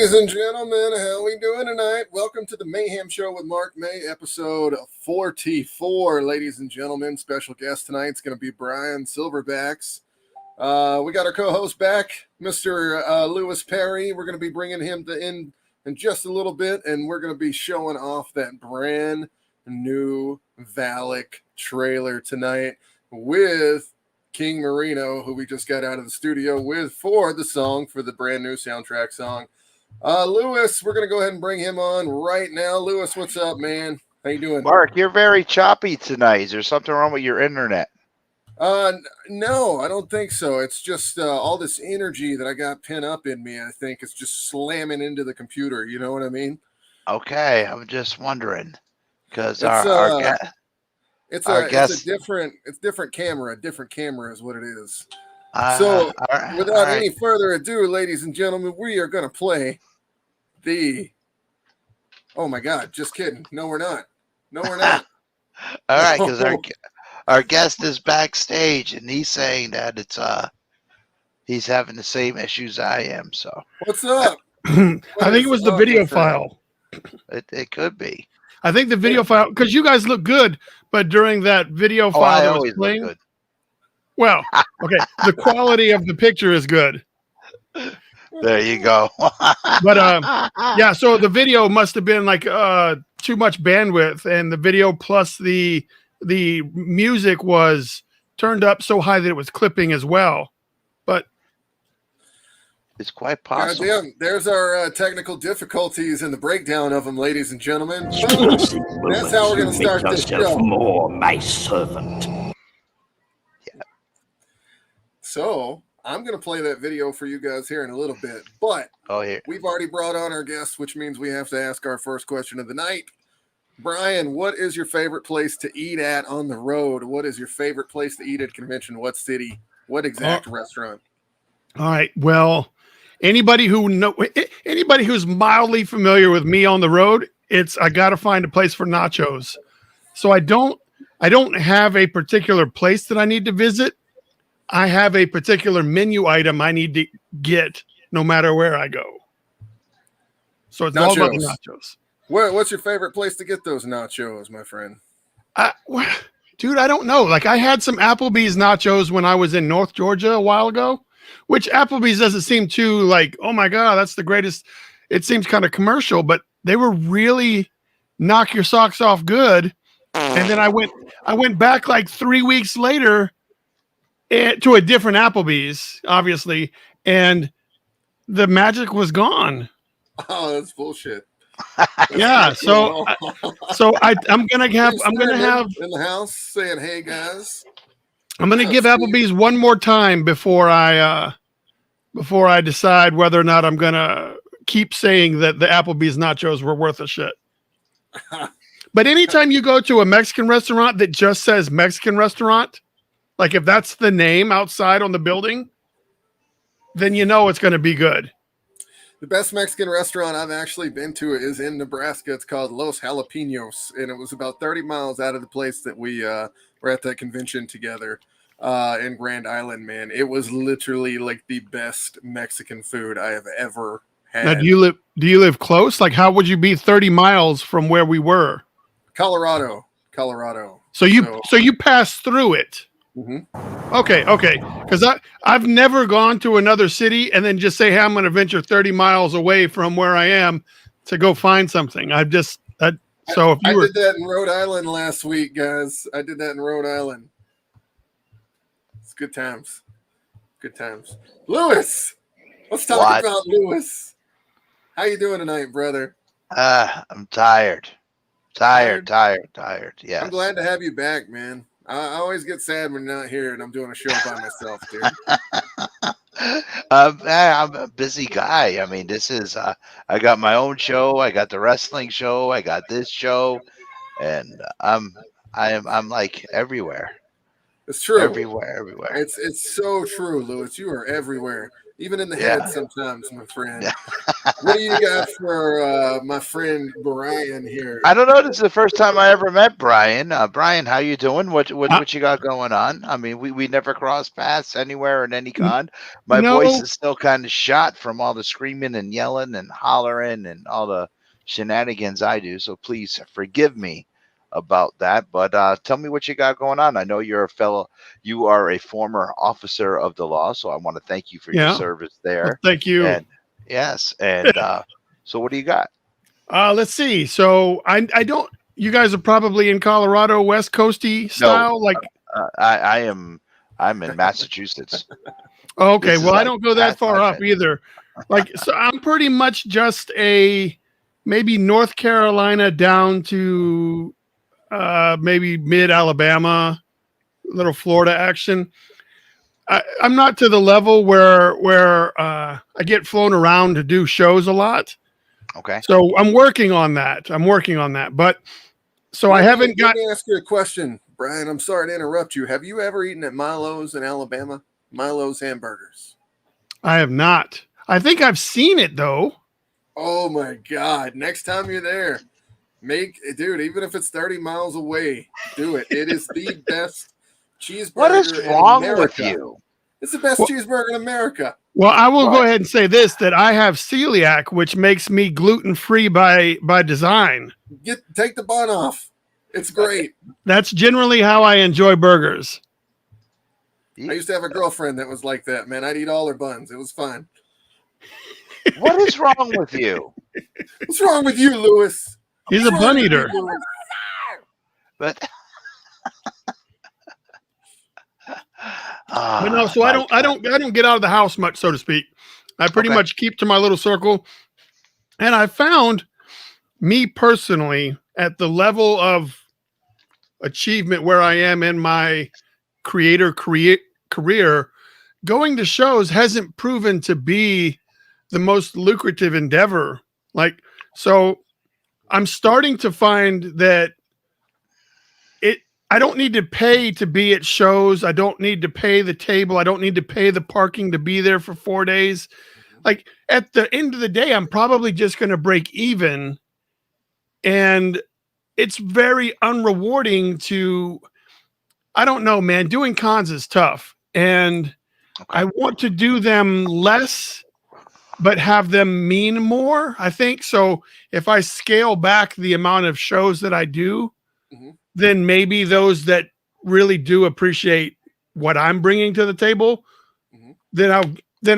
Ladies and gentlemen, how we doing tonight? Welcome to the Mayhem Show with Mark May, episode 44. Ladies and gentlemen, special guest tonight is going to be Bryan Silverbax. We got our co-host back, Mr. Lewis Perry. We're going to be bringing him in just a little bit, and we're going to be showing off that brand new Valak trailer tonight with King Marino, who we just got out of the studio with for the brand new soundtrack song. Lewis, we're going to go ahead and bring him on right now. Lewis, what's up, man? How you doing? Mark, you're very choppy tonight. Is there something wrong with your internet? No, I don't think so. It's just all this energy that I got pent up in me, I think, is just slamming into the computer. You know what I mean? Okay, I'm just wondering because it's a different camera. A different camera is what it is. So, without any further ado, ladies and gentlemen, we are going to play the. Oh my God! Just kidding. No, we're not. No, we're not. All right, because our guest is backstage and he's saying that it's he's having the same issues I am. So what's up? I think it was the video file. It could be. I think the video file, because you guys look good, but during that video file, I that always was playing, look good. Well, okay, the quality of the picture is good. There you go. But yeah, so the video must have been like too much bandwidth, and the video plus the music was turned up so high that it was clipping as well. But it's quite possible. Goddamn, there's our technical difficulties and the breakdown of them, ladies and gentlemen. That's how we're going to start this show. More my servant. So I'm going to play that video for you guys here in a little bit, but we've already brought on our guests, which means we have to ask our first question of the night. Bryan, what is your favorite place to eat at on the road? What is your favorite place to eat at convention? What city? What exact restaurant? All right. Well, anybody who's mildly familiar with me on the road, I got to find a place for nachos. So I don't have a particular place that I need to visit. I have a particular menu item I need to get no matter where I go. So it's all about the nachos. What's your favorite place to get those nachos, my friend? Dude, I don't know. Like, I had some Applebee's nachos when I was in North Georgia a while ago, which Applebee's doesn't seem too like, oh my God, that's the greatest. It seems kind of commercial, but they were really knock your socks off good. And then I went back like 3 weeks later to a different Applebee's, obviously, and the magic was gone. Oh, that's bullshit. Yeah, so I'm gonna have in the house saying, "Hey guys," I'm gonna give Applebee's one more time before I decide whether or not I'm gonna keep saying that the Applebee's nachos were worth a shit. But anytime you go to a Mexican restaurant that just says Mexican restaurant, like if that's the name outside on the building, then you know it's going to be good. The best Mexican restaurant I've actually been to is in Nebraska. It's called Los Jalapenos, and it was about 30 miles out of the place that we were at that convention together in Grand Island, man. It was literally like the best Mexican food I have ever had. Now, do you live close? Like, how would you be 30 miles from where we were? Colorado. So you passed through it. Mm-hmm. Okay. Because I've never gone to another city and then just say, hey, I'm going to venture 30 miles away from where I am to go find something. I did that in Rhode Island last week, guys. I did that in Rhode Island. It's good times. Lewis, let's talk about Lewis. How you doing tonight, brother? I'm tired. Yeah. I'm glad to have you back, man. I always get sad when you're not here and I'm doing a show by myself, dude. I'm a busy guy. I mean, this is I got my own show, I got the wrestling show, I got this show, and I'm like everywhere. It's true. Everywhere. It's so true, Lewis. You are everywhere, even in the Yeah. head sometimes, my friend. What do you got for my friend Bryan here? I don't know. This is the first time I ever met Bryan. Bryan, how you doing? What Uh, you got going on? I mean, we never crossed paths anywhere in any con. My no. voice is still kind of shot from all the screaming and yelling and hollering and all the shenanigans I do. So please forgive me about that. But tell me what you got going on. I know you are a former officer of the law, so I want to thank you for your service there. Well, thank you. And yes, and so what do you got? Let's see. So I don't. You guys are probably in Colorado, West Coasty style. Like I'm in Massachusetts. okay, well I don't go that far up either. Like so, I'm pretty much just a maybe North Carolina down to maybe mid Alabama, little Florida action. I'm not to the level where I get flown around to do shows a lot. Okay. So I'm working on that. But so I haven't got. Let me ask you a question, Bryan. I'm sorry to interrupt you. Have you ever eaten at Milo's in Alabama? Milo's hamburgers. I have not. I think I've seen it though. Oh my God. Next time you're there, dude, even if it's 30 miles away, do it. It is the best cheeseburger. What is wrong with you? It's the best cheeseburger in America. Well, I will go ahead and say this, that I have celiac, which makes me gluten-free by design. Take the bun off. It's great. That's generally how I enjoy burgers. I used to have a girlfriend that was like that, man. I'd eat all her buns. It was fine. What is wrong with you? What's wrong with you, Lewis? He's a bun eater. But but no, so I don't get out of the house much, so to speak. I pretty much keep to my little circle. And I found me personally at the level of achievement where I am in my creator career, going to shows hasn't proven to be the most lucrative endeavor. Like, so I'm starting to find that I don't need to pay to be at shows. I don't need to pay the table. I don't need to pay the parking to be there for 4 days. Like at the end of the day, I'm probably just going to break even. And it's very unrewarding to, I don't know, man, doing cons is tough. And I want to do them less, but have them mean more, I think. So if I scale back the amount of shows that I do, then maybe those that really do appreciate what I'm bringing to the table, then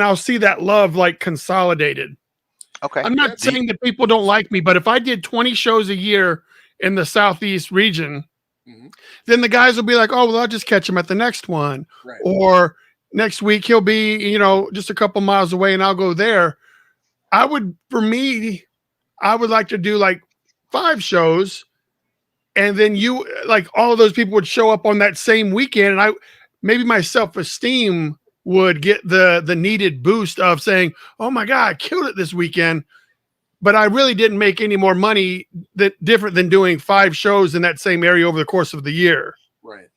I'll see that love like consolidated. Okay. I'm not saying that people don't like me, but if I did 20 shows a year in the Southeast region, then the guys will be like, oh, well, I'll just catch him at the next one. Right. Or next week he'll be, just a couple miles away and I'll go there. For me, I would like to do like 5 shows. And then all of those people would show up on that same weekend. And maybe my self-esteem would get the needed boost of saying, oh my God, I killed it this weekend. But I really didn't make any more money different than doing 5 shows in that same area over the course of the year. Right.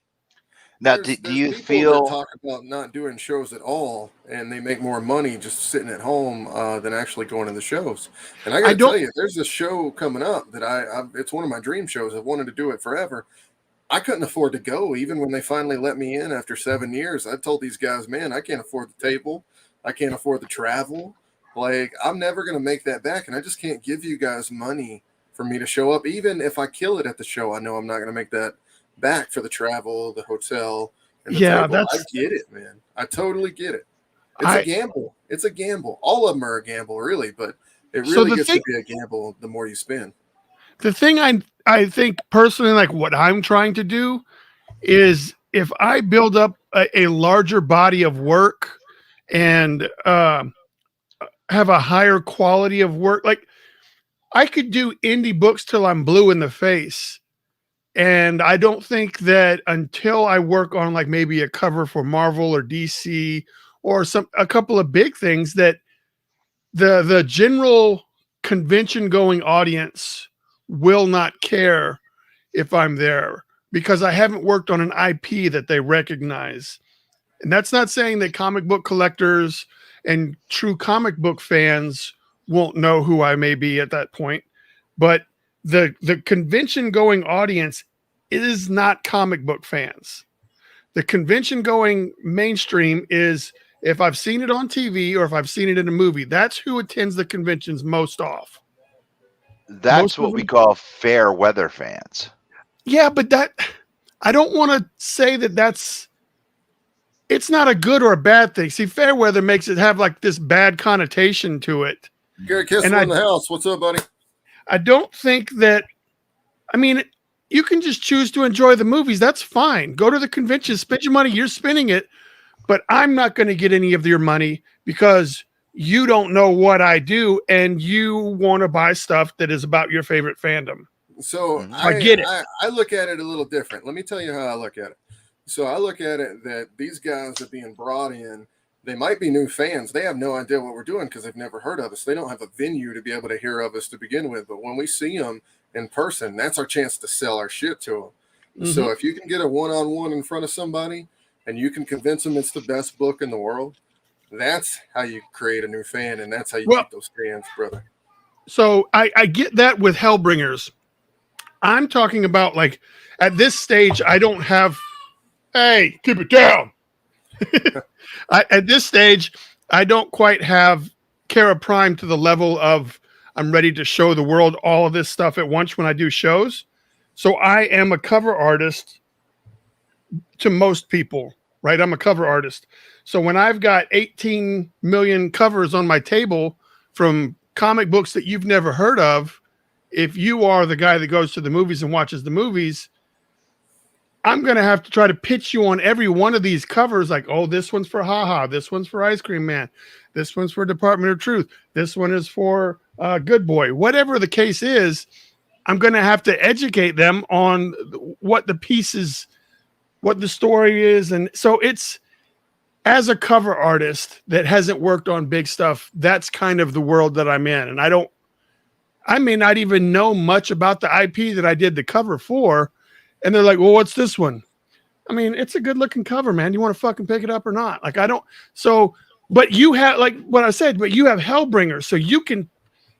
Now, do you feel that talk about not doing shows at all, and they make more money just sitting at home than actually going to the shows? And I got to tell you, there's a show coming up that it's one of my dream shows. I've wanted to do it forever. I couldn't afford to go, even when they finally let me in after 7 years. I told these guys, man, I can't afford the table. I can't afford the travel. Like, I'm never going to make that back, and I just can't give you guys money for me to show up. Even if I kill it at the show, I know I'm not going to make that back for the travel, the hotel, and the table. I get it, man. I totally get it. It's a gamble. It's a gamble. All of them are a gamble, really, but it really gets to be a gamble the more you spend. The thing I think personally, like what I'm trying to do is if I build up a larger body of work and have a higher quality of work, like I could do indie books till I'm blue in the face. And I don't think that until I work on like maybe a cover for Marvel or DC or a couple of big things, that the general convention going audience will not care if I'm there. because I haven't worked on an IP that they recognize. And that's not saying that comic book collectors and true comic book fans won't know who I may be at that point. But the convention going audience is not comic book fans. The convention going mainstream is if I've seen it on TV or if I've seen it in a movie. That's who attends the conventions most off. That's what we call fair weather fans. Yeah, but I don't want to say that it's not a good or a bad thing. See, fair weather makes it have like this bad connotation to it. Garrett Kissel in the house. What's up, buddy? I don't think that, I mean, you can just choose to enjoy the movies. That's fine. Go to the convention, spend your money. You're spending it, but I'm not going to get any of your money because you don't know what I do and you want to buy stuff that is about your favorite fandom. So I get it. I look at it a little different. Let me tell you how I look at it. So I look at it that these guys are being brought in. They might be new fans. They have no idea what we're doing because they've never heard of us. They don't have a venue to be able to hear of us to begin with. But when we see them in person, that's our chance to sell our shit to them. Mm-hmm. So if you can get a one-on-one in front of somebody and you can convince them it's the best book in the world, that's how you create a new fan, and that's how you keep those fans, brother. So I get that with Hellbringers. I'm talking about, like, at this stage, I don't have, hey, keep it down. At this stage, I don't quite have Kara Prime to the level of I'm ready to show the world all of this stuff at once when I do shows. So I am a cover artist to most people, right? I'm a cover artist. So when I've got 18 million covers on my table from comic books that you've never heard of, if you are the guy that goes to the movies and watches the movies, I'm going to have to try to pitch you on every one of these covers. Like, oh, this one's for HaHa. This one's for Ice Cream Man. This one's for Department of Truth. This one is for Good Boy. Whatever the case is, I'm going to have to educate them on what the pieces, what the story is. And so it's, as a cover artist that hasn't worked on big stuff, that's kind of the world that I'm in. And I may not even know much about the IP that I did the cover for. And they're like, well, what's this one? I mean, it's a good looking cover, man. You want to fucking pick it up or not? Like, I don't. So, but you have, like what I said, but you have Hellbringers. So you can,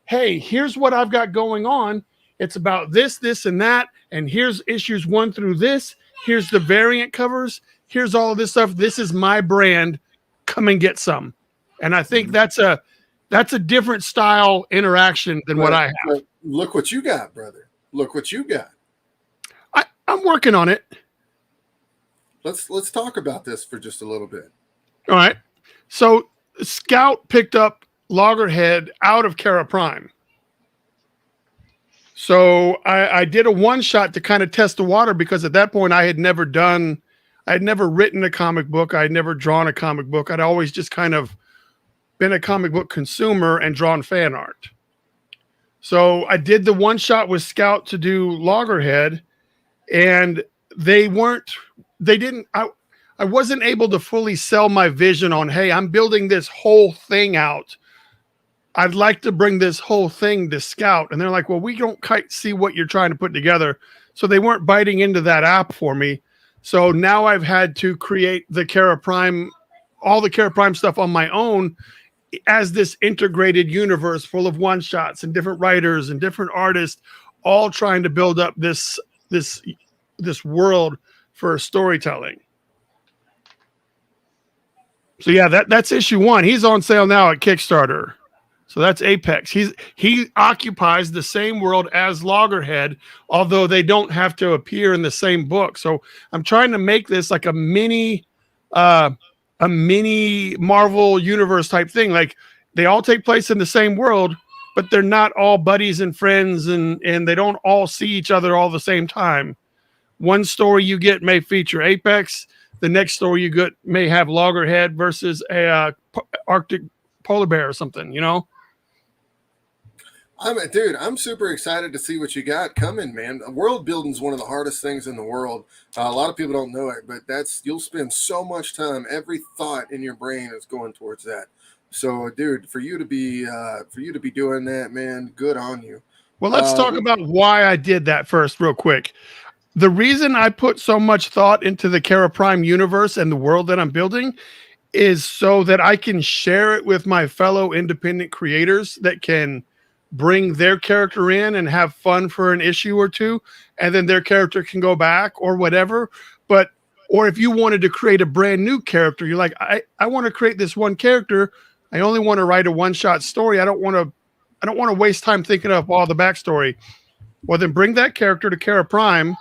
hey, here's what I've got going on. It's about this, this, and that. And here's issues 1 through this. Here's the variant covers. Here's all of this stuff. This is my brand. Come and get some. And I think that's a different style interaction than what I have. But look what you got, brother. Look what you got. I'm working on it. Let's talk about this for just a little bit. All right. So Scout picked up Loggerhead out of Kara Prime. So I did a one shot to kind of test the water because at that point I had never written a comic book. I had never drawn a comic book. I'd always just kind of been a comic book consumer and drawn fan art. So I did the one shot with Scout to do Loggerhead. And I wasn't able to fully sell my vision on, hey, I'm building this whole thing out. I'd like to bring this whole thing to Scout. And they're like, well, we don't quite see what you're trying to put together. So they weren't biting into that app for me. So now I've had to create the Kara Prime, all the Kara Prime stuff on my own as this integrated universe full of one shots and different writers and different artists, all trying to build up this world for storytelling. So yeah, that's issue 1. He's on sale now at Kickstarter. So that's Apex. He occupies the same world as Loggerhead, although they don't have to appear in the same book. So I'm trying to make this like a mini Marvel universe type thing. Like they all take place in the same world, but they're not all buddies and friends, and they don't all see each other all the same time. One story you get may feature Apex. The next story you get may have Loggerhead versus a Arctic polar bear or something, you know? I'm super excited to see what you got coming, man. World building is one of the hardest things in the world. A lot of people don't know it, but you'll spend so much time. Every thought in your brain is going towards that. So, dude, for you to be doing that, man, good on you. Well, let's talk about why I did that first, real quick. the reason I put so much thought into the Kara Prime universe and the world that I'm building is so that I can share it with my fellow independent creators that can bring their character in and have fun for an issue or two, and then their character can go back or whatever. But or if you wanted to create a brand new character, you're like, I want to create this one character. I only want to write a one-shot story. I don't want to waste time thinking of all the backstory. Well, then bring that character to Kara Prime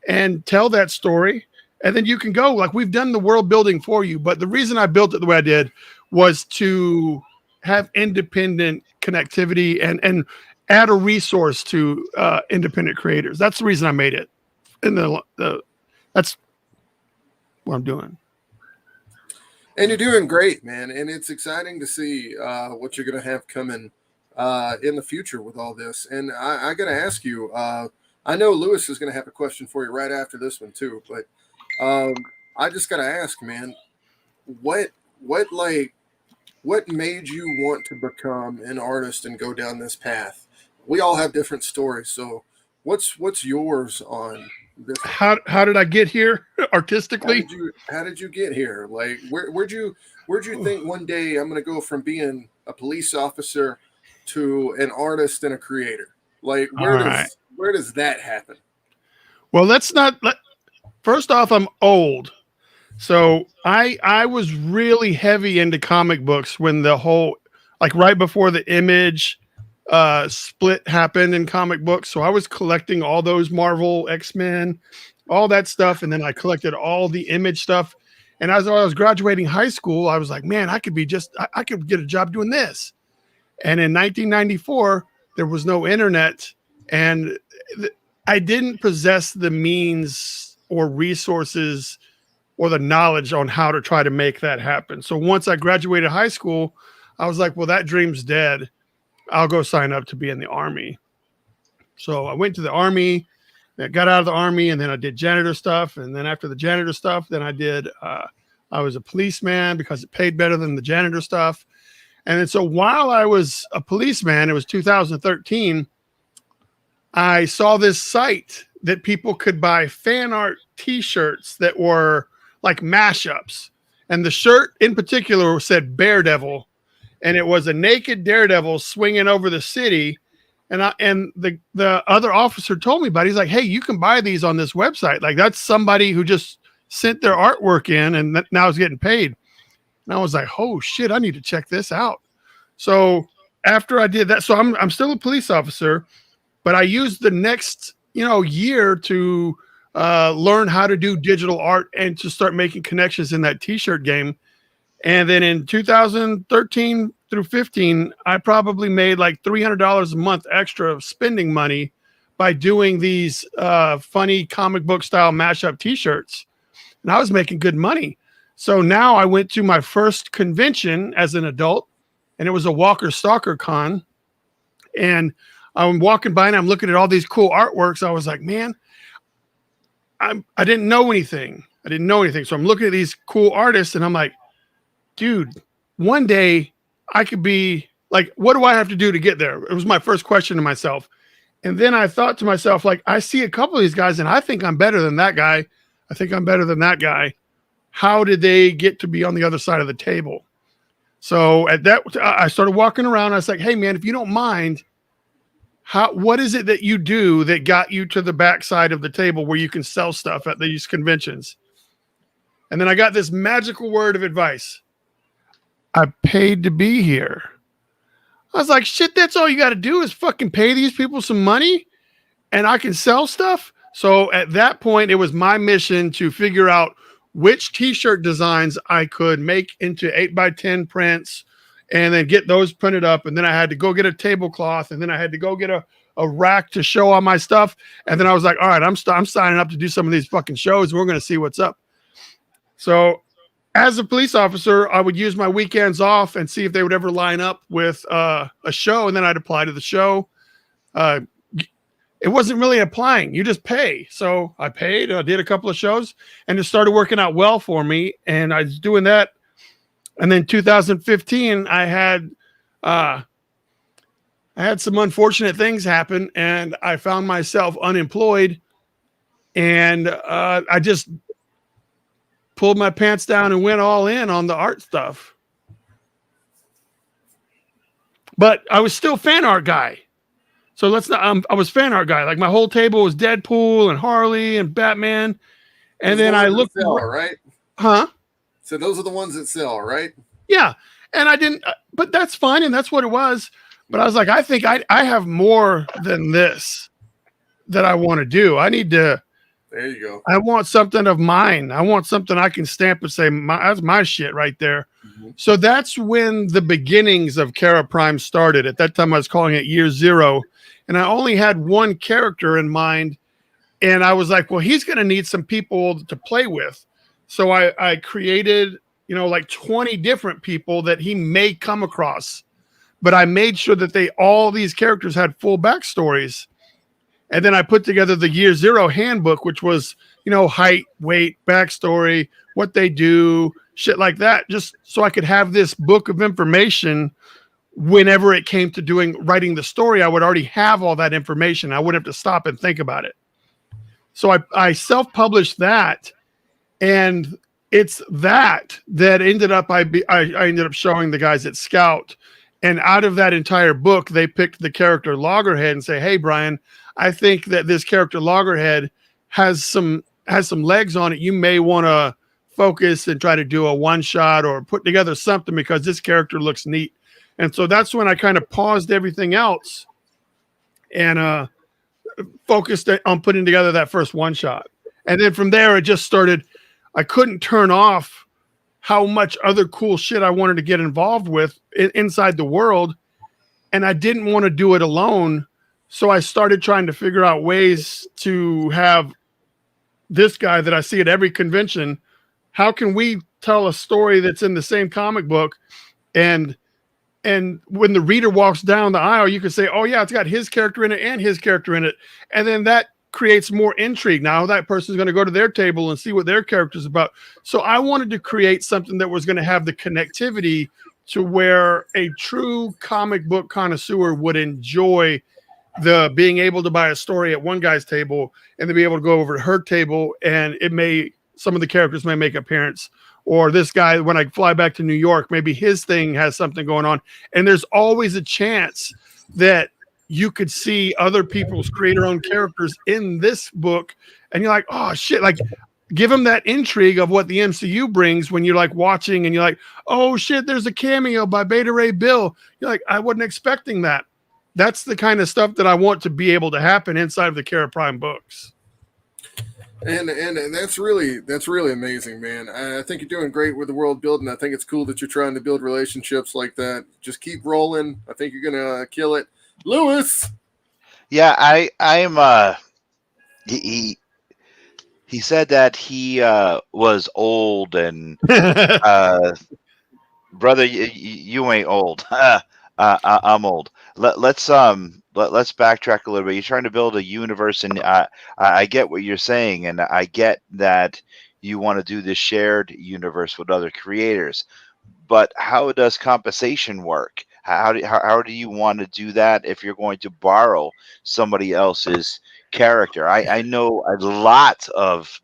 and tell that story, and then you can go. Like, we've done the world building for you, but the reason I built it the way I did was to have independent connectivity and add a resource to independent creators. That's the reason I made it. And that's what I'm doing. And you're doing great, man. And it's exciting to see what you're going to have coming in the future with all this. And I got to ask you, I know Lewis is going to have a question for you right after this one too, but I just got to ask, man, what made you want to become an artist and go down this path? We all have different stories. So what's yours on this? How did I get here artistically? How did you get here? Like, where'd you think one day I'm going to go from being a police officer to an artist and a creator? Like, where does that happen? Well, first off, I'm old. So I was really heavy into comic books when the whole, like right before the Image split happened in comic books. So I was collecting all those Marvel, X-Men, all that stuff. And then I collected all the Image stuff. And as I was graduating high school, I was like, man, I could get a job doing this. And in 1994, there was no internet, and I didn't possess the means or resources or the knowledge on how to try to make that happen. So once I graduated high school, I was like, well, that dream's dead. I'll go sign up to be in the Army. So I went to the Army, I got out of the Army, and then I did janitor stuff. And then after the janitor stuff, then I was a policeman because it paid better than the janitor stuff. And then so while I was a policeman, it was 2013, I saw this site that people could buy fan art t-shirts that were like mashups. And the shirt in particular said Daredevil, and it was a naked Daredevil swinging over the city. And the other officer told me about it. He's like, hey, you can buy these on this website. Like, that's somebody who just sent their artwork in and now is getting paid. And I was like, oh shit, I need to check this out. So after I did that, so I'm still a police officer, but I used the next, year to learn how to do digital art and to start making connections in that t-shirt game. And then in 2013 through 15, I probably made like $300 a month extra of spending money by doing these funny comic book style mashup t-shirts. And I was making good money. So now I went to my first convention as an adult, and it was a Walker Stalker Con. And I'm walking by and I'm looking at all these cool artworks. I was like, man, I didn't know anything. So I'm looking at these cool artists and I'm like, dude, one day I could be like, what do I have to do to get there? It was my first question to myself. And then I thought to myself, like, I see a couple of these guys and I think I'm better than that guy. I think I'm better than that guy. How did they get to be on the other side of the table? So at that, I started walking around. I was like, hey man, if you don't mind, what is it that you do that got you to the backside of the table where you can sell stuff at these conventions? And then I got this magical word of advice. I paid to be here. I was like, shit, that's all you got to do is fucking pay these people some money and I can sell stuff. So at that point, it was my mission to figure out which t-shirt designs I could make into 8x10 prints and then get those printed up. And then I had to go get a tablecloth, and then I had to go get a rack to show all my stuff. And then I was like, all right, I'm signing up to do some of these fucking shows. We're going to see what's up. So as a police officer, I would use my weekends off and see if they would ever line up with a show. And then I'd apply to the show. It wasn't really applying. You just pay. So I paid, I did a couple of shows, and it started working out well for me. And I was doing that. And then 2015, I had some unfortunate things happen, and I found myself unemployed. And I just pulled my pants down and went all in on the art stuff. But I was still fan art guy. So let's not, I was fan art guy. Like my whole table was Deadpool and Harley and Batman. And then I looked, right? Huh? So those are the ones that sell, right? Yeah. And I didn't, but that's fine. And that's what it was. But I was like, I think I have more than this that I want to do. I need to, there you go. I want something of mine. I want something I can stamp and say, that's my shit right there. Mm-hmm. So that's when the beginnings of Kara Prime started. At that time, I was calling it Year Zero. And I only had one character in mind. And I was like, well, he's going to need some people to play with. So I created, like 20 different people that he may come across. But I made sure that all these characters had full backstories. And then I put together the Year Zero handbook, which was, height, weight, backstory, what they do, shit like that, just so I could have this book of information. Whenever it came to writing the story, I would already have all that information. I wouldn't have to stop and think about it. So I self-published that, and it's that ended up I ended up showing the guys at Scout, and out of that entire book, they picked the character Loggerhead and say, "Hey, Bryan, I think that this character Loggerhead has some legs on it. You may want to focus and try to do a one shot or put together something because this character looks neat." And so that's when I kind of paused everything else and focused on putting together that first one shot. And then from there, it just started. I couldn't turn off how much other cool shit I wanted to get involved with inside the world. And I didn't want to do it alone. So I started trying to figure out ways to have this guy that I see at every convention. How can we tell a story that's in the same comic book? And when the reader walks down the aisle, you can say, oh yeah, it's got his character in it and his character in it. And then that creates more intrigue. Now that person's going to go to their table and see what their character's about. So I wanted to create something that was going to have the connectivity to where a true comic book connoisseur would enjoy the being able to buy a story at one guy's table and then be able to go over to her table, and some of the characters may make appearance. Or this guy, when I fly back to New York, maybe his thing has something going on. And there's always a chance that you could see other people's creator-owned characters in this book. And you're like, oh, shit. Like, give them that intrigue of what the MCU brings when you're, like, watching and you're like, oh, shit, there's a cameo by Beta Ray Bill. You're like, I wasn't expecting that. That's the kind of stuff that I want to be able to happen inside of the Kara Prime books. And that's really amazing, man. I think you're doing great with the world building. I think it's cool that you're trying to build relationships like that. Just keep rolling. I think you're gonna kill it, Lewis. Yeah, I am. He said that he was old, and brother, you ain't old. I'm old. Let's backtrack a little bit. You're trying to build a universe, and I get what you're saying, and I get that you want to do this shared universe with other creators. But how does compensation work? How do you want to do that if you're going to borrow somebody else's character? I know a lot of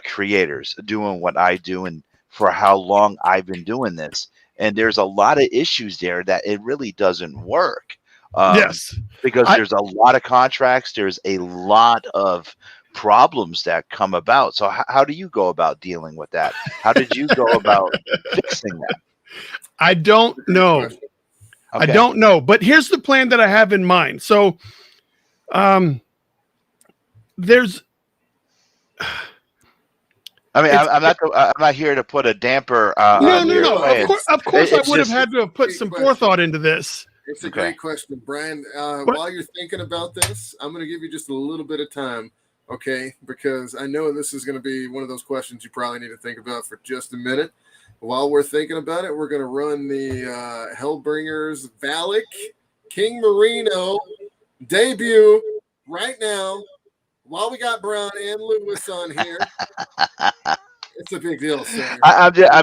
creators doing what I do, and for how long I've been doing this. And there's a lot of issues there that it really doesn't work. Yes. Because there's a lot of contracts. There's a lot of problems that come about. So how do you go about dealing with that? How did you go about fixing that? I don't know. Okay. I don't know. But here's the plan that I have in mind. So there's... I mean, I'm not here to put a damper. No. Of course, I would have had to have put some forethought into this. It's a great question, Bryan. While you're thinking about this, I'm going to give you just a little bit of time, okay? Because I know this is going to be one of those questions you probably need to think about for just a minute. While we're thinking about it, we're going to run the Hellbringers Valak King Marino debut right now. While we got Brown and Lewis on here, it's a big deal, sir.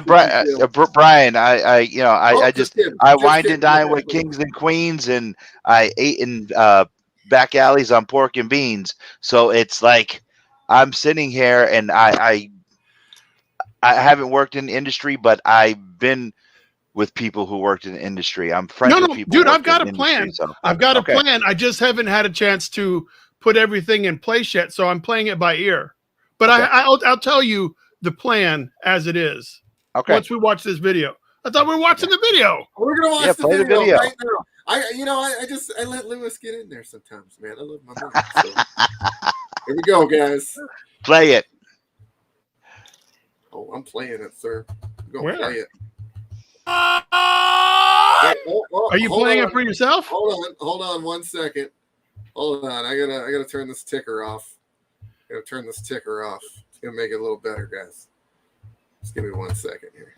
Bryan. I wined and dined with kings and queens, and I ate in back alleys on pork and beans. So it's like I'm sitting here and I haven't worked in the industry, but I've been with people who worked in the industry. I'm friends with people. Dude, who I've worked got in a the industry, plan. so. I've got a Okay. plan. I just haven't had a chance to put everything in place yet, so I'm playing it by ear. But Okay. I'll tell you the plan as it is. Okay. Once we watch this video. I thought we were watching the video. We're gonna watch play the video right now. I let Lewis get in there sometimes, man. I love my man. So. Here we go, guys. Play it. Oh, I'm playing it, sir. I'm gonna Where? play it. Are you playing it for yourself? Hold on 1 second. Hold on. I gotta turn this ticker off. It's gonna make it a little better, guys. Just give me 1 second here.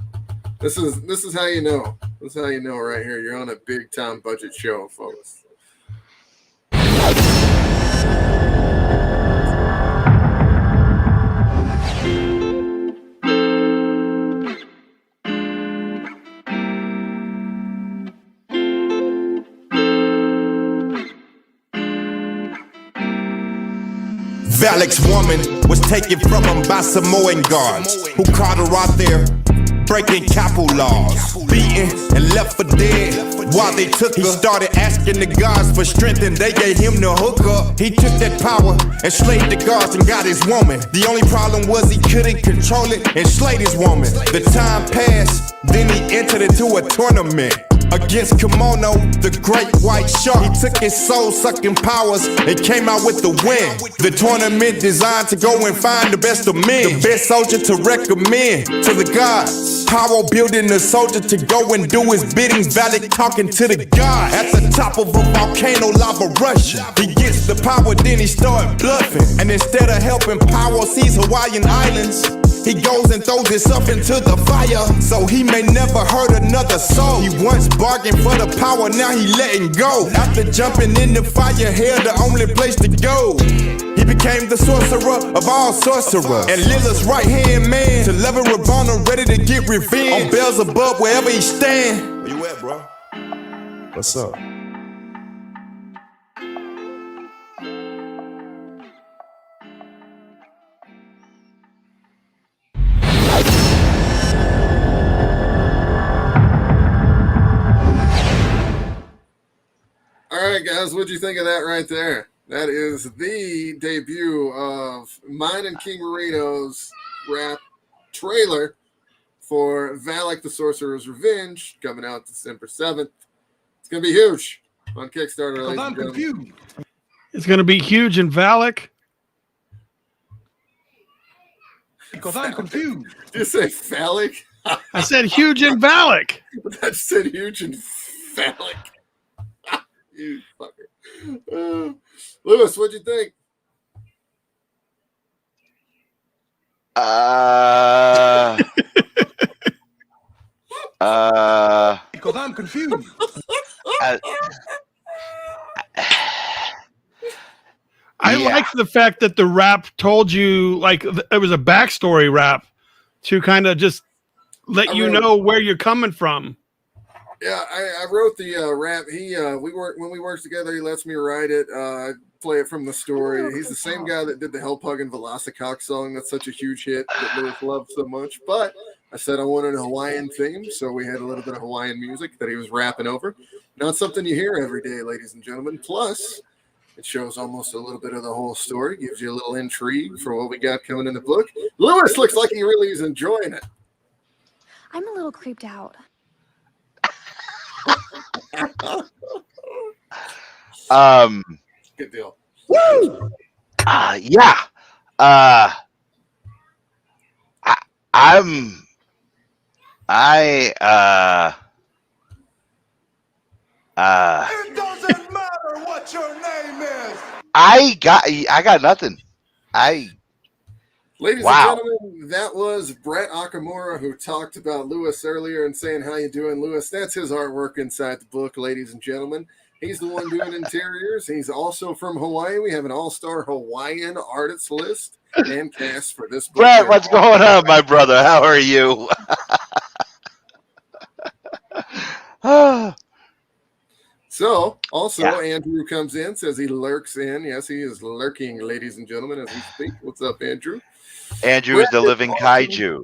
This is how you know. This is how you know right here. You're on a big time budget show, folks. Valek's woman was taken from him by Samoan guards who caught her out there breaking capo laws, beaten and left for dead. While they took her, he started asking the guards for strength and they gave him the hookup. He took that power and slayed the guards and got his woman. The only problem was he couldn't control it and slayed his woman. The time passed, then he entered into a tournament against Kimono, the great white shark. He took his soul-sucking powers and came out with the win. The tournament designed to go and find the best of men, the best soldier to recommend to the gods. Power building the soldier to go and do his bidding. Valek talking to the gods. At the top of a volcano, lava rushing. He gets the power, then he start bluffing. And instead of helping Power seize Hawaiian islands, he goes and throws himself into the fire, so he may never hurt another soul. He once bargained for the power, now he letting go. After jumping in the fire, hell the only place to go. He became the sorcerer of all sorcerers, and Lilith's right-hand man, to level Rabona, ready to get revenge on Beelzebub wherever he stand. Where you at, bro? What's up? All right, guys, what'd you think of that right there? That is the debut of mine and King Marino's rap trailer for Valek the Sorcerer's Revenge, coming out December 7th. It's going to be huge on Kickstarter. Because I'm confused. It's going to be huge in Valek. Because I'm confused. Did you say phallic? I said huge in Valek. That said huge in phallic. You fucker. Lewis, what'd you think? Because I'm confused. I like the fact that the rap told you, like, it was a backstory rap to kind of just let you know where you're coming from. Yeah, I wrote the rap. When we worked together, he lets me write it. I play it from the story. He's the same guy that did the Hell Pug and Velocicock song. That's such a huge hit that Lewis loved so much. But I said I wanted a Hawaiian theme, so we had a little bit of Hawaiian music that he was rapping over. Not something you hear every day, ladies and gentlemen. Plus, it shows almost a little bit of the whole story, gives you a little intrigue for what we got coming in the book. Lewis looks like he really is enjoying it. I'm a little creeped out. Good deal. Woo! Yeah. It doesn't matter what your name is. I got nothing. Ladies Wow. and gentlemen, that was Brett Akamura, who talked about Lewis earlier and saying, how you doing, Lewis? That's his artwork inside the book, ladies and gentlemen. He's the one doing interiors. He's also from Hawaii. We have an all-star Hawaiian artist list and cast for this book. Brett, what's going on, my brother? How are you? So, Also, Yeah. Andrew comes in, says he lurks in. Yes, he is lurking, ladies and gentlemen, as we speak. What's up, Andrew? Andrew Brett is the is living awesome. kaiju.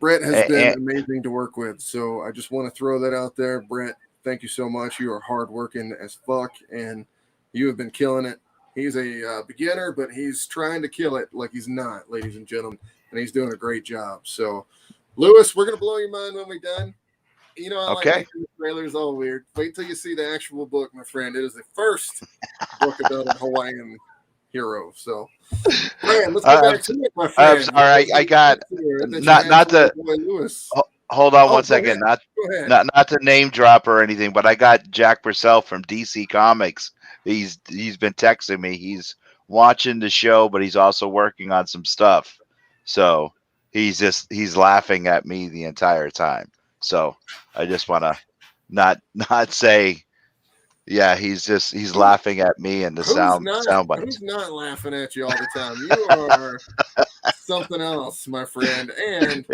Brett has been And amazing to work with, so I just want to throw that out there. Brett, thank you so much. You are hardworking as fuck, and you have been killing it. He's a beginner, but he's trying to kill it like he's not, ladies and gentlemen, and he's doing a great job. So, Lewis, we're going to blow your mind when we're done. You know, I like Okay. making the trailers all weird. Wait till you see the actual book, my friend. It is the first book about a Hawaiian hero. So, Bryan, let's go back to it, my I'm friend. sorry. I got not to Lewis. hold on Oh, one go second. ahead. Go ahead. Not to name drop or anything, but I got Jack Purcell from DC Comics. He's been texting me. He's watching the show, but he's also working on some stuff. So he's laughing at me the entire time. So I just want to not say, yeah, he's laughing at me and the sound bites. Who's not laughing at you all the time? You are something else, my friend. And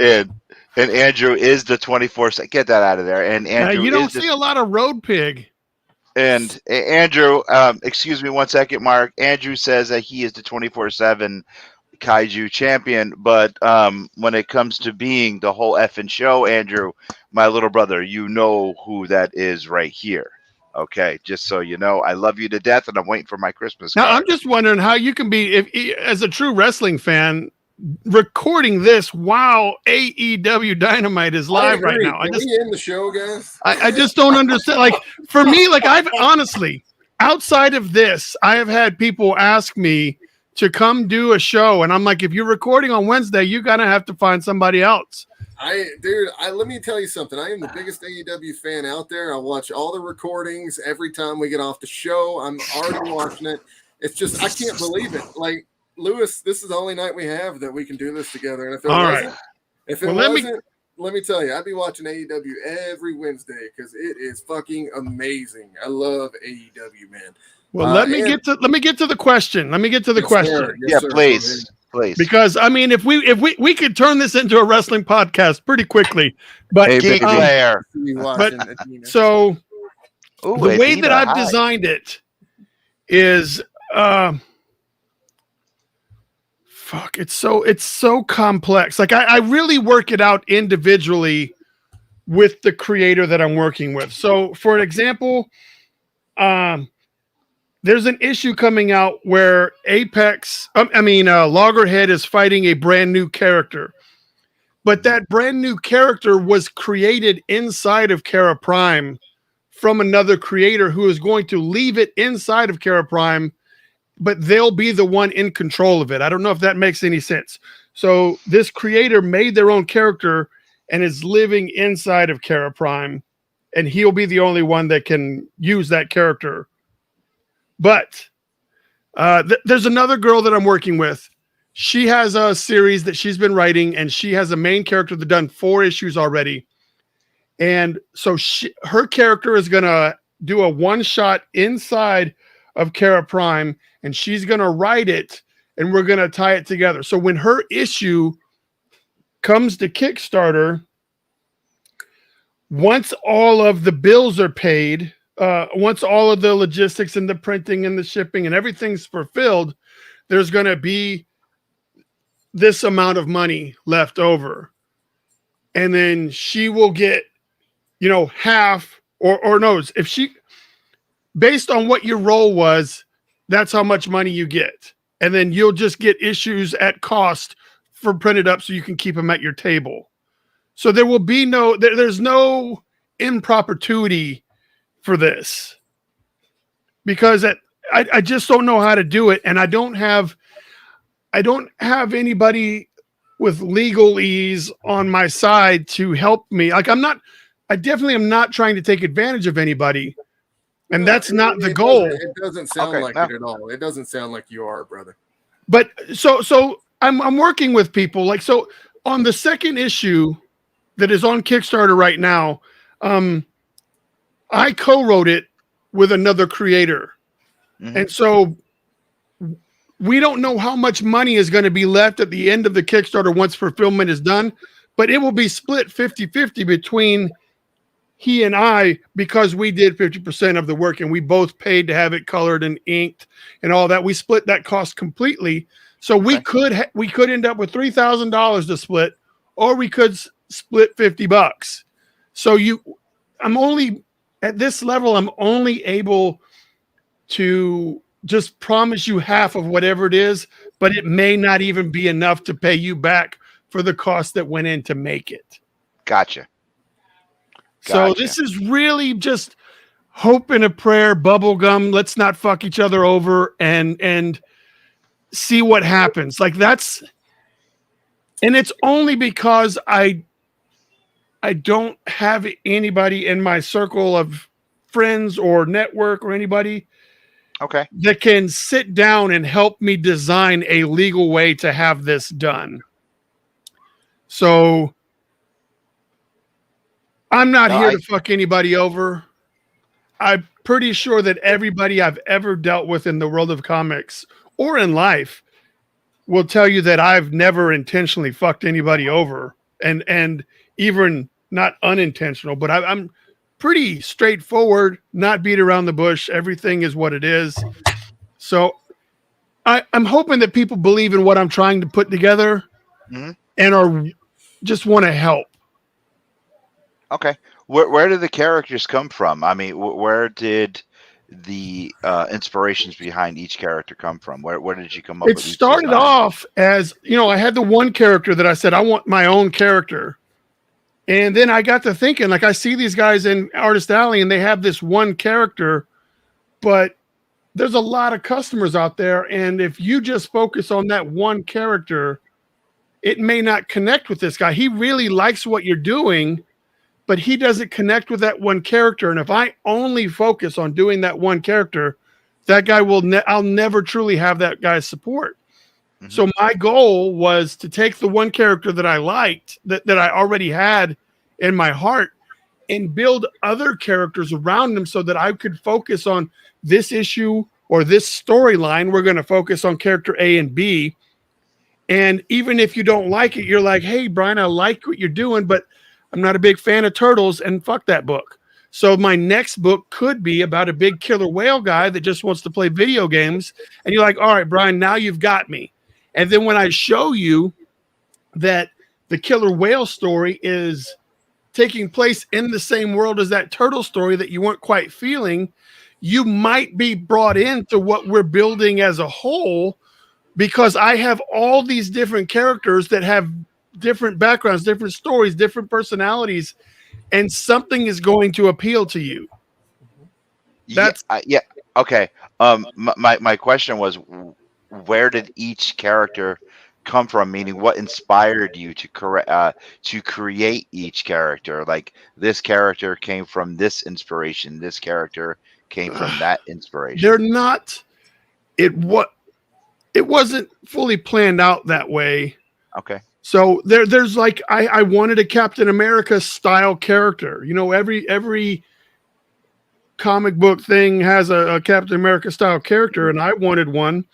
Andrew is the 24/7. Get that out of there. And Andrew you don't is see a lot of Road Pig. And Andrew, excuse me 1 second, Mark. Andrew says that he is the 24/7 kaiju champion, but when it comes to being the whole effing show, Andrew, my little brother, you know who that is right here. Okay, just so you know, I love you to death, and I'm waiting for my Christmas Now, card. I'm just wondering how you can be, as a true wrestling fan, recording this while AEW Dynamite is live right now. Can we end the show, guys? I just don't understand. Like, for me, like, I've honestly, outside of this, I have had people ask me to come do a show, and I'm like, if you're recording on Wednesday, you're gonna have to find somebody else. Let me tell you something. I am the biggest AEW fan out there. I watch all the recordings every time we get off the show. I'm already watching it. It's just I can't believe it. Like, Lewis, this is the only night we have that we can do this together. And if it wasn't, let me tell you, I'd be watching AEW every Wednesday because it is fucking amazing. I love AEW, man. Well, let me get to the question. Sir. Yes, please. Because I mean, if we could turn this into a wrestling podcast pretty quickly, but Geek Player. So the way that I've designed it is it's so complex. Like I really work it out individually with the creator that I'm working with. So for an example, there's an issue coming out where Loggerhead is fighting a brand new character, but that brand new character was created inside of Kara Prime from another creator who is going to leave it inside of Kara Prime, but they'll be the one in control of it. I don't know if that makes any sense. So this creator made their own character and is living inside of Kara Prime, and he'll be the only one that can use that character. But there's another girl that I'm working with. She has a series that she's been writing, and she has a main character that done 4 issues already. And so her character is going to do a one-shot inside of Kara Prime, and she's going to write it, and we're going to tie it together. So when her issue comes to Kickstarter, once all of the bills are paid, once all of the logistics and the printing and the shipping and everything's fulfilled, there's going to be this amount of money left over. And then she will get, half or no, if she, based on what your role was, that's how much money you get. And then you'll just get issues at cost for printed up so you can keep them at your table. So there will be there's no improperty for this, because I just don't know how to do it. And I don't have anybody with legalese on my side to help me. Like I definitely am not trying to take advantage of anybody. And that's not the goal. It doesn't sound like it at all. It doesn't sound like you are, brother. But so I'm working with people. Like, so on the second issue that is on Kickstarter right now, I co-wrote it with another creator. Mm-hmm. And so we don't know how much money is going to be left at the end of the Kickstarter once fulfillment is done, but it will be split 50-50 between he and I, because we did 50% of the work and we both paid to have it colored and inked and all that, we split that cost completely. So we could end up with $3,000 to split, or we could split $50. So I'm only at this level, I'm only able to just promise you half of whatever it is, but it may not even be enough to pay you back for the cost that went in to make it. Gotcha. So this is really just hope and a prayer, bubblegum. Let's not fuck each other over and see what happens. Like that's, and it's only because I don't have anybody in my circle of friends or network or anybody that can sit down and help me design a legal way to have this done. So I'm not here to fuck anybody over. I'm pretty sure that everybody I've ever dealt with in the world of comics or in life will tell you that I've never intentionally fucked anybody over, and even not unintentional, but I'm pretty straightforward, not beat around the bush. Everything is what it is. So I'm hoping that people believe in what I'm trying to put together and are just want to help. Okay. Where did the characters come from? I mean, where did the inspirations behind each character come from? Where did you come up with it? It started off as, I had the one character that I said, I want my own character. And then I got to thinking, like, I see these guys in Artist Alley and they have this one character, but there's a lot of customers out there. And if you just focus on that one character, it may not connect with this guy. He really likes what you're doing, but he doesn't connect with that one character. And if I only focus on doing that one character, that guy I'll never truly have that guy's support. So my goal was to take the one character that I liked, that I already had in my heart, and build other characters around them so that I could focus on this issue or this storyline. We're going to focus on character A and B. And even if you don't like it, you're like, hey, Bryan, I like what you're doing, but I'm not a big fan of turtles, and fuck that book. So my next book could be about a big killer whale guy that just wants to play video games. And you're like, all right, Bryan, now you've got me. And then when I show you that the killer whale story is taking place in the same world as that turtle story that you weren't quite feeling, you might be brought into what we're building as a whole, because I have all these different characters that have different backgrounds, different stories, different personalities, and something is going to appeal to you. That's okay. My question was, where did each character come from? Meaning, what inspired you to create each character? Like, this character came from this inspiration. This character came from that inspiration. They're not. It wasn't fully planned out that way. Okay. So there's like I wanted a Captain America style character. Every comic book thing has a Captain America style character, and I wanted one.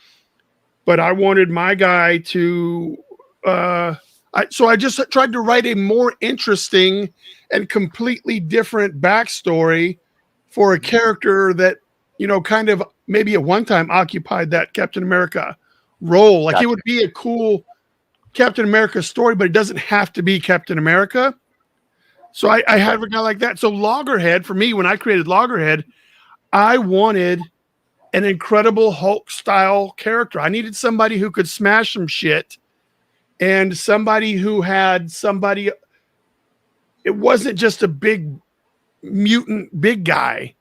But I wanted my guy to, so I just tried to write a more interesting and completely different backstory for a character that, kind of maybe at one time occupied that Captain America role. Like, it would be a cool Captain America story, but it doesn't have to be Captain America. So I had a guy like that. So Loggerhead, for me, when I created Loggerhead, I wanted an Incredible Hulk style character. I needed somebody who could smash some shit, and somebody who had somebody. It wasn't just a big mutant big guy.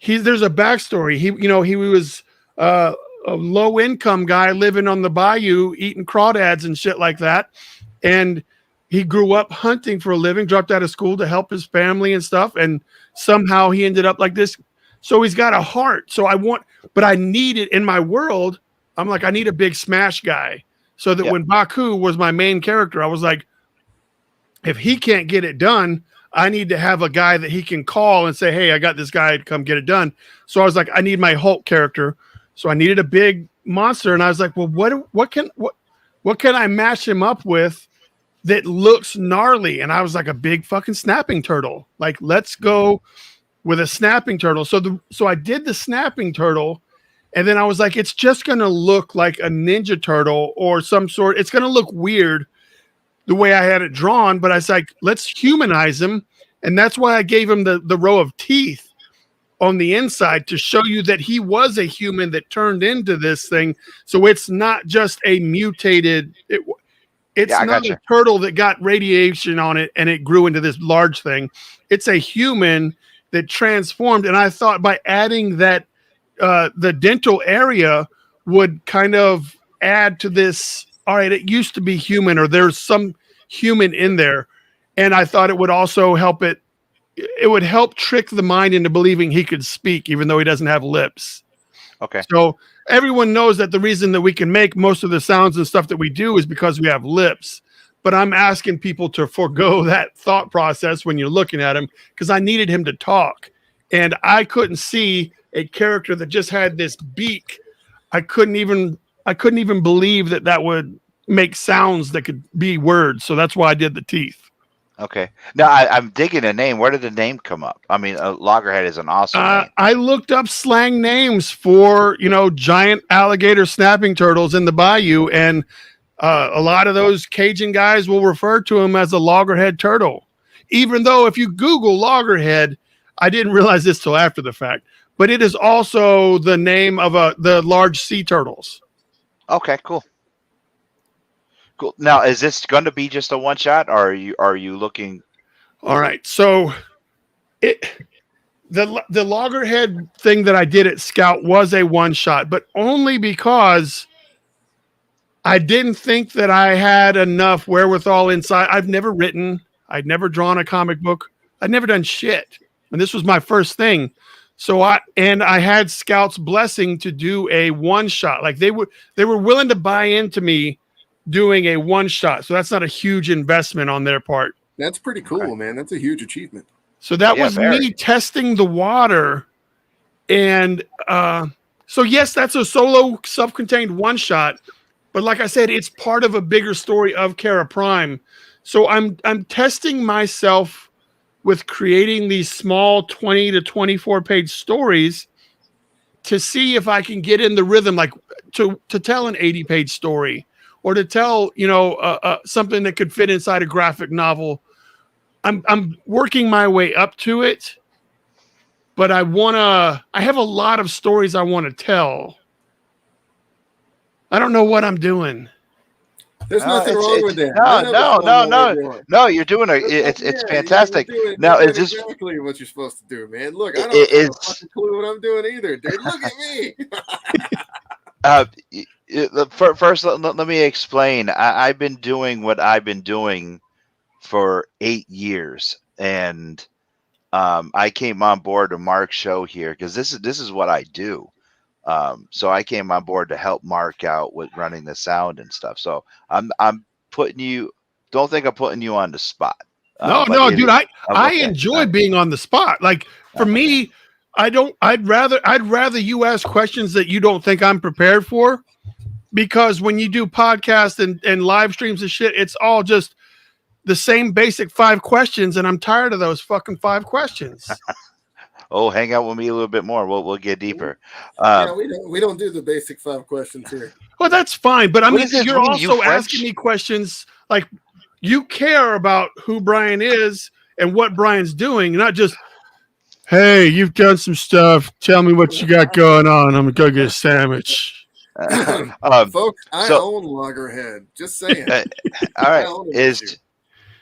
There's a backstory. He was a low income guy living on the bayou, eating crawdads and shit like that. And he grew up hunting for a living, dropped out of school to help his family and stuff. And somehow he ended up like this. So he's got a heart. So but I need it in my world. I'm like, I need a big smash guy. So that when Baku was my main character, I was like, if he can't get it done, I need to have a guy that he can call and say, hey, I got this guy to come get it done. So I was like, I need my Hulk character. So I needed a big monster. And I was like, well, what can I match him up with that looks gnarly. And I was like, a big fucking snapping turtle. Like, let's go with a snapping turtle. So I did the snapping turtle, and then I was like, it's just going to look like a Ninja Turtle or some sort. It's going to look weird the way I had it drawn, but I was like, let's humanize him. And that's why I gave him the row of teeth on the inside, to show you that he was a human that turned into this thing. So it's not just a mutated, it's not a turtle that got radiation on it and it grew into this large thing. It's a human that transformed. And I thought by adding that, the dental area would kind of add to this. All right, it used to be human, or there's some human in there. And I thought it would also help it would help trick the mind into believing he could speak, even though he doesn't have lips. Okay. So everyone knows that the reason that we can make most of the sounds and stuff that we do is because we have lips. But I'm asking people to forego that thought process when you're looking at him, because I needed him to talk. And I couldn't see a character that just had this beak. I couldn't even believe that would make sounds that could be words. So that's why I did the teeth. Okay. Now I'm digging a name. Where did the name come up? I mean, loggerhead is an awesome name. I looked up slang names for, giant alligator snapping turtles in the bayou, and a lot of those Cajun guys will refer to him as a loggerhead turtle. Even though if you Google loggerhead, I didn't realize this till after the fact, but it is also the name of the large sea turtles. Okay, cool. Cool. Now, is this going to be just a one shot, or are you looking? All right. So the loggerhead thing that I did at Scout was a one shot, but only because I didn't think that I had enough wherewithal inside. I'd never drawn a comic book. I'd never done shit. And this was my first thing. So I had Scout's blessing to do a one shot. Like they were willing to buy into me doing a one shot. So that's not a huge investment on their part. That's pretty cool, man. That's a huge achievement. So that was me testing the water. And so yes, that's a solo self-contained one shot. But like I said, it's part of a bigger story of Kara Prime. So I'm testing myself with creating these small 20 to 24 page stories to see if I can get in the rhythm, like to tell an 80-page story, or to tell, something that could fit inside a graphic novel. I'm working my way up to it, but I have a lot of stories I want to tell. I don't know what I'm doing. There's nothing wrong with that. No, you're doing it's fantastic. Now, is this exactly what you're supposed to do, man? Look, I don't have a fucking clue what I'm doing either, dude. Look at me. First, let me explain. I've been doing what I've been doing for 8 years, and I came on board to Mark's show here because this is what I do. So I came on board to help Mark out with running the sound and stuff. So I'm putting you. Don't think I'm putting you on the spot. No, dude. I enjoy being on the spot. Like for me, I'd rather you ask questions that you don't think I'm prepared for. Because when you do podcasts and live streams and shit, it's all just the same basic 5 questions, and I'm tired of those fucking 5 questions. Oh, hang out with me a little bit more. We'll get deeper. We don't do the basic 5 questions here. Well, that's fine, but I mean, you're also asking me questions like you care about who Bryan is and what Bryan's doing, not just, hey, you've done some stuff. Tell me what you got going on. I'm gonna go get a sandwich. Folks, I own Loggerhead. Just saying. All right.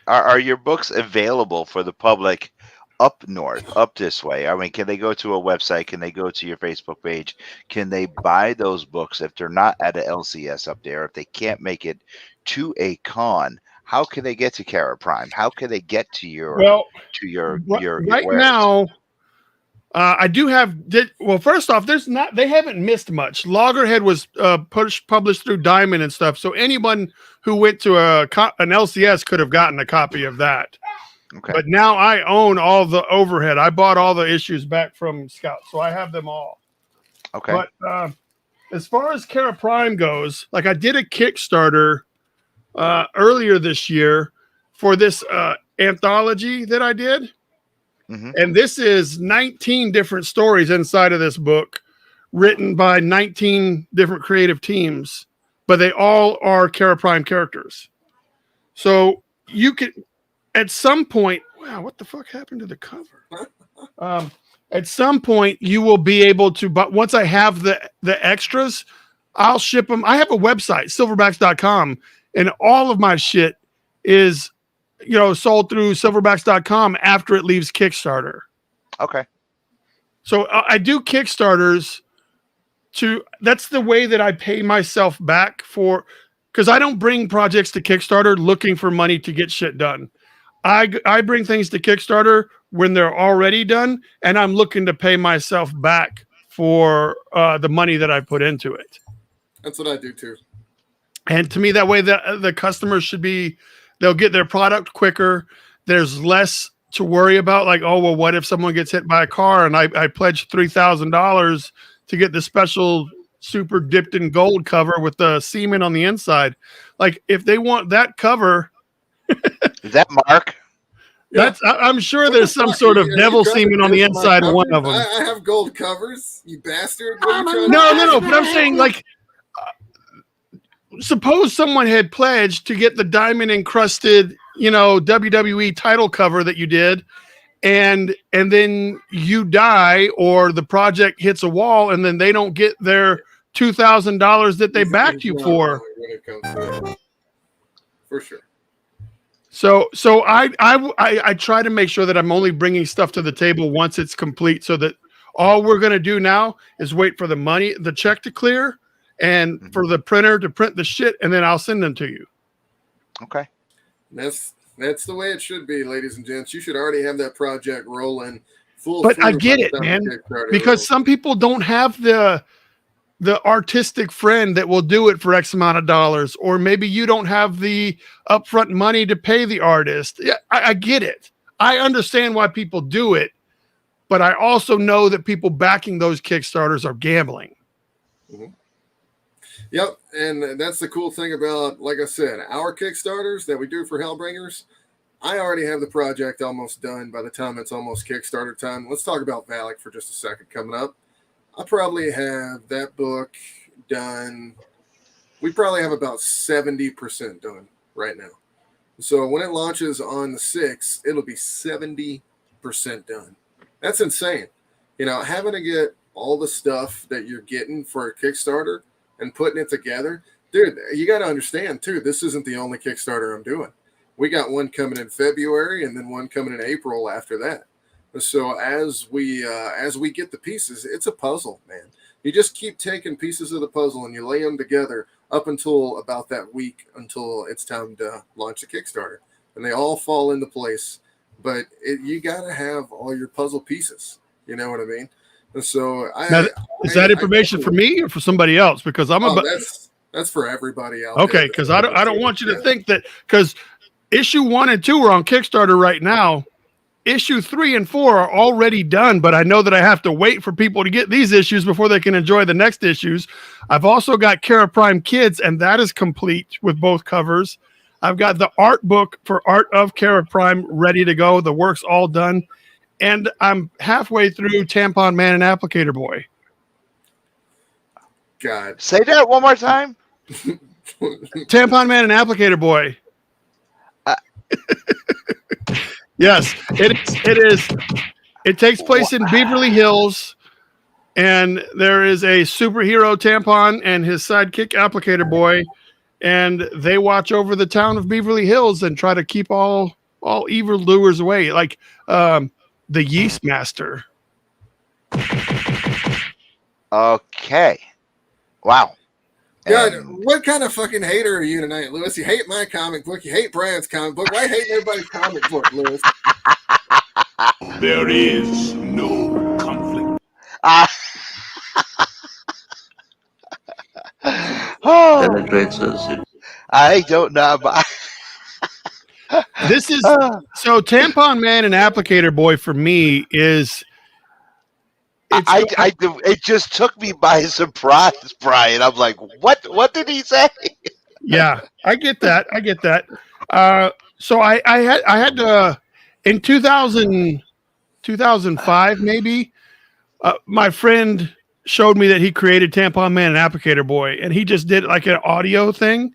Are your books available for the public up north, up this way? I mean, can they go to a website? Can they go to your Facebook page? Can they buy those books if they're not at a LCS up there? If they can't make it to a con, how can they get to Kara Prime? How can they get to your right now? I do have. Well, first off, they haven't missed much. Loggerhead was published through Diamond and stuff, so anyone who went to an LCS could have gotten a copy of that. Okay. But now I own all the overhead. I bought all the issues back from Scout, so I have them all. Okay. But as far as Kara Prime goes, like I did a Kickstarter earlier this year for this anthology that I did. Mhm. And this is 19 different stories inside of this book, written by 19 different creative teams, but they all are Kara Prime characters. So you can, at some point, wow, what the fuck happened to the cover? At some point, you will be able to, but once I have the extras, I'll ship them. I have a website, silverbax.com, and all of my shit is, sold through silverbax.com after it leaves Kickstarter. Okay. So I do Kickstarters that's the way that I pay myself back because I don't bring projects to Kickstarter looking for money to get shit done. I bring things to Kickstarter when they're already done, and I'm looking to pay myself back for the money that I put into it. That's what I do too. And to me, that way the customers they'll get their product quicker. There's less to worry about, like, oh, well, what if someone gets hit by a car and I pledged $3,000 to get the special super dipped in gold cover with the semen on the inside. Like, if they want that cover, Is that Mark? I'm sure there's some sort of devil semen on the inside of one of them. I have gold covers, you bastard. No. But I'm saying, like, suppose someone had pledged to get the diamond encrusted, WWE title cover that you did, and then you die or the project hits a wall, and then they don't get their $2,000 that they backed you for. When it comes to that. For sure. So I try to make sure that I'm only bringing stuff to the table once it's complete, so that all we're going to do now is wait for the check to clear and for the printer to print the shit, and then I'll send them to you. Okay. That's the way it should be, ladies and gents. You should already have that project rolling full. But I get it, man, because some people don't have the artistic friend that will do it for X amount of dollars, or maybe you don't have the upfront money to pay the artist. Yeah, I get it. I understand why people do it, but I also know that people backing those Kickstarters are gambling. Mm-hmm. Yep, and that's the cool thing about, like I said, our Kickstarters that we do for Hellbringers. I already have the project almost done by the time it's almost Kickstarter time. Let's talk about Valak for just a second coming up. I probably have that book done. We probably have about 70% done right now. So when it launches on the 6th, it'll be 70% done. That's insane. Having to get all the stuff that you're getting for a Kickstarter and putting it together. Dude, you got to understand, too, this isn't the only Kickstarter I'm doing. We got one coming in February and then one coming in April after that. So as we get the pieces, it's a puzzle, man. You just keep taking pieces of the puzzle and you lay them together up until about that week until it's time to launch a Kickstarter. And they all fall into place. But you got to have all your puzzle pieces. You know what I mean? And so is that information for me or for somebody else? Because that's for everybody else. Okay, because I don't want you to think that, because issue 1 and 2 are on Kickstarter right now. Issue 3 and 4 are already done, but I know that I have to wait for people to get these issues before they can enjoy the next issues. I've also got Kara Prime Kids, and that is complete with both covers. I've got the art book for Art of Kara Prime ready to go. The work's all done. And I'm halfway through Tampon Man and Applicator Boy. God. Say that one more time. Tampon Man and Applicator Boy. Yes, it is. It takes place in Beverly Hills, and there is a superhero Tampon and his sidekick Applicator Boy, and they watch over the town of Beverly Hills and try to keep all evildoers away, like the Yeast Master. Okay. Wow. God, what kind of fucking hater are you tonight, Lewis? You hate my comic book. You hate Brian's comic book. Why hate everybody's comic book, Lewis? There is no conflict. I don't know. But This is so Tampon Man and Applicator Boy for me is. It just took me by surprise, Brian. I'm like, what did he say? Yeah, I get that. I get that. So I had to in 2005 maybe. My friend showed me that he created Tampon Man and Applicator Boy, and he just did like an audio thing.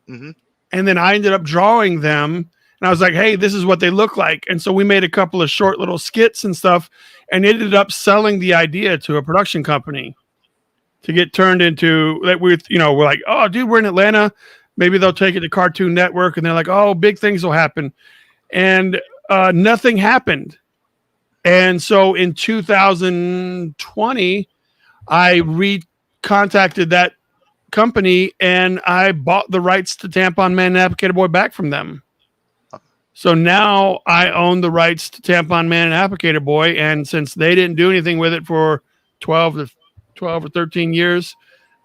Mm-hmm. And then I ended up drawing them, and I was like, "Hey, this is what they look like." And so we made a couple of short little skits and stuff, and ended up selling the idea to a production company to get turned into like we're like, "Oh, dude, we're in Atlanta. Maybe they'll take it to Cartoon Network." And they're like, "Oh, big things will happen," and nothing happened. And so in 2020, I recontacted that company and I bought the rights to Tampon Man and Applicator Boy back from them. So now I own the rights to Tampon Man and Applicator Boy. And since they didn't do anything with it for 12 or 13 years,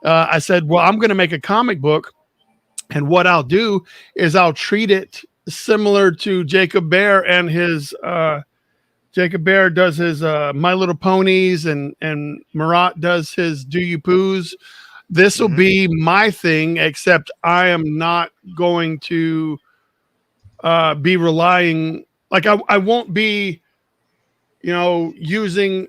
I said, well, I'm going to make a comic book. And what I'll do is I'll treat it similar to Jacob Bear and his Jacob Bear does his My Little Ponies and Marat does his Do You Poos. This will be my thing, except I am not going to be relying like I won't be, I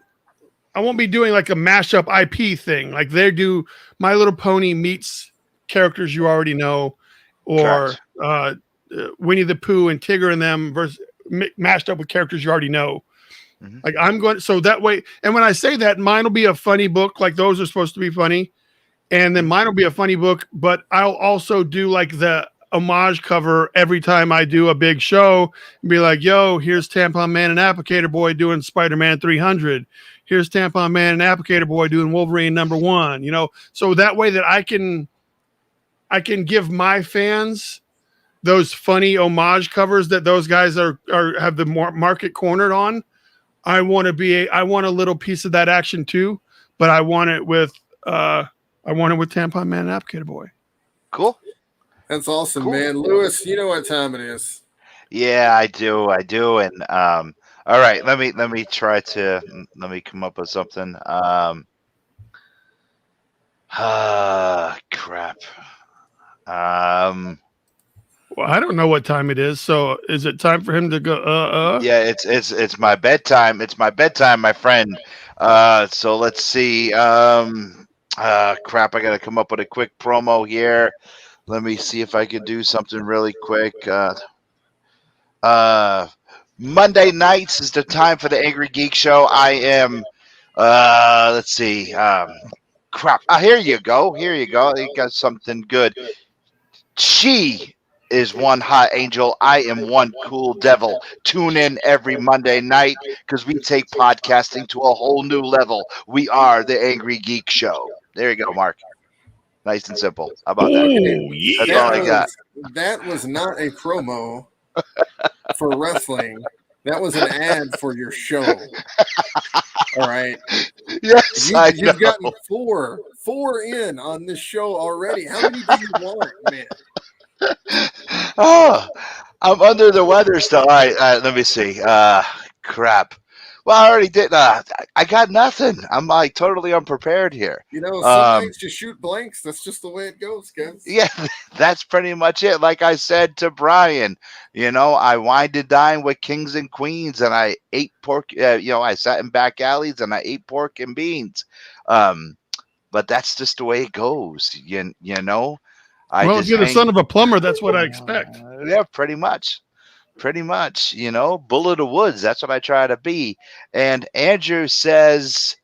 won't be doing like a mashup IP thing. Like they do My Little Pony meets characters you already know, or Winnie the Pooh and Tigger and them versus mashed up with characters you already know. Like I'm going so that way. And when I say that, mine will be a funny book. Like those are supposed to be funny. And then mine will be a funny book, but I'll also do like the homage cover every time I do a big show and be like, yo, here's Tampon Man and Applicator Boy doing Spider-Man 300. Here's Tampon Man and Applicator Boy doing Wolverine #1, so that way that I can give my fans those funny homage covers that those guys are have the market cornered on. I want a little piece of that action too, but I want it with Tampon Man and Applicator Boy. Cool. That's awesome, Cool. man. Lewis, you know what time it is. Yeah, I do. And all right, let me try to let me come up with something. Crap. Well, I don't know what time it is. So is it time for him to go? Yeah, it's my bedtime. It's my bedtime, my friend. So let's see. Crap, I gotta come up with a quick promo here. Let me see if I can do something really quick. Monday nights is the time for the Angry Geek Show. I am. Let's see. Crap. Here you go. You got something good. She is one hot angel. I am one cool devil. Tune in every Monday night because we take podcasting to a whole new level. We are the Angry Geek Show. There you go, Mark. Nice and simple. How about that? Yeah. That's all I got. That was not a promo for wrestling. That was an ad for your show. All right. Yes, you've gotten four in on this show already. How many do you want, man? Oh, I'm under the weather still. All right, let me see. Crap. Well, I already did. I got nothing. I'm like totally unprepared here. Some nights you shoot blanks. That's just the way it goes, guys. Yeah, that's pretty much it. Like I said to Bryan, I wined and dined with kings and queens, and I ate pork. I sat in back alleys and I ate pork and beans. But that's just the way it goes. If you're the son of a plumber, that's what I expect. Yeah, pretty much. Bull of the woods. That's what I try to be. And Andrew says,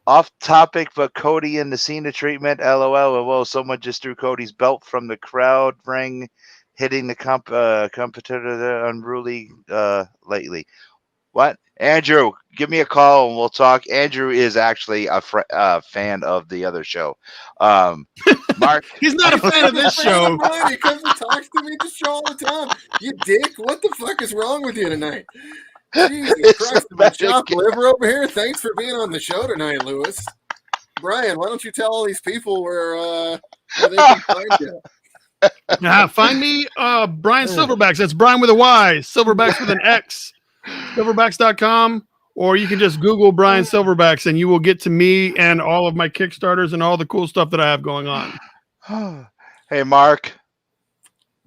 off topic, but Cody in the Cena treatment. LOL. Well, someone just threw Cody's belt from the crowd ring, hitting the competitor unruly lately. What? Andrew, give me a call and we'll talk. Andrew is actually a fan of the other show. Mark, he's not a fan of this show. He comes and talks to me at the show all the time. You dick! What the fuck is wrong with you tonight? Jesus Christ! My chopped liver over here. Thanks for being on the show tonight, Lewis. Bryan, why don't you tell all these people where they can find you? Find me, Bryan Silverbax. That's Bryan with a Y, Silverbax with an X. Silverbax.com, or you can just Google Bryan Silverbax and you will get to me and all of my Kickstarters and all the cool stuff that I have going on. Hey, Mark.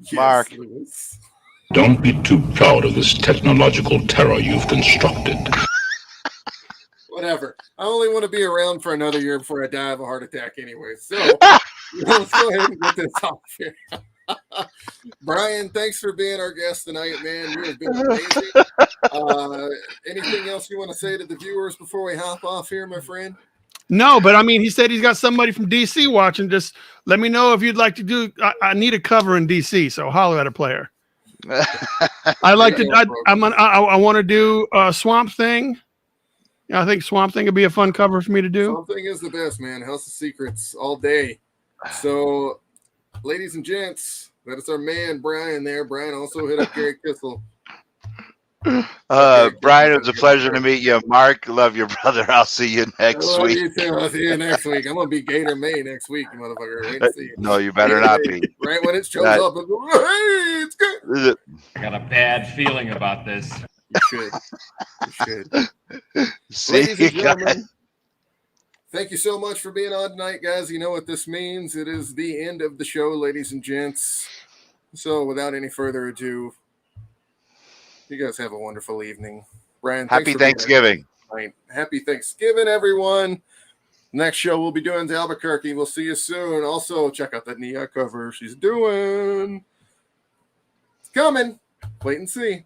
Yes, Mark. Lewis. Don't be too proud of this technological terror you've constructed. Whatever. I only want to be around for another year before I die of a heart attack anyway. So let's go ahead and get this off here. Bryan, thanks for being our guest tonight, man. You have been amazing. Anything else you want to say to the viewers before we hop off here, my friend? No, but I mean, he said he's got somebody from DC watching. Just let me know if you'd like to do. I need a cover in DC, so holler at a player. I like to. I want to do Swamp Thing. I think Swamp Thing would be a fun cover for me to do. Swamp Thing is the best, man. House of Secrets all day. So, ladies and gents, that is our man Bryan there. Bryan also hit up Gary Kissel. Bryan, it was a pleasure to meet you. Mark, love your brother. I'll see you next week. You too. I'll see you next week. I'm gonna be Gator May next week, you motherfucker. Wait to see you. No, you better not be. Right when it shows up, I'll go, hey, it's good. I got a bad feeling about this. You should. You should. See Ladies and you guys. gentlemen, thank you so much for being on tonight, guys. You know what this means. It is the end of the show, ladies and gents. So without any further ado, you guys have a wonderful evening. Bryan, Happy Thanksgiving. Happy Thanksgiving, everyone. Next show we'll be doing to Albuquerque. We'll see you soon. Also, check out that Nia cover she's doing. It's coming. Wait and see.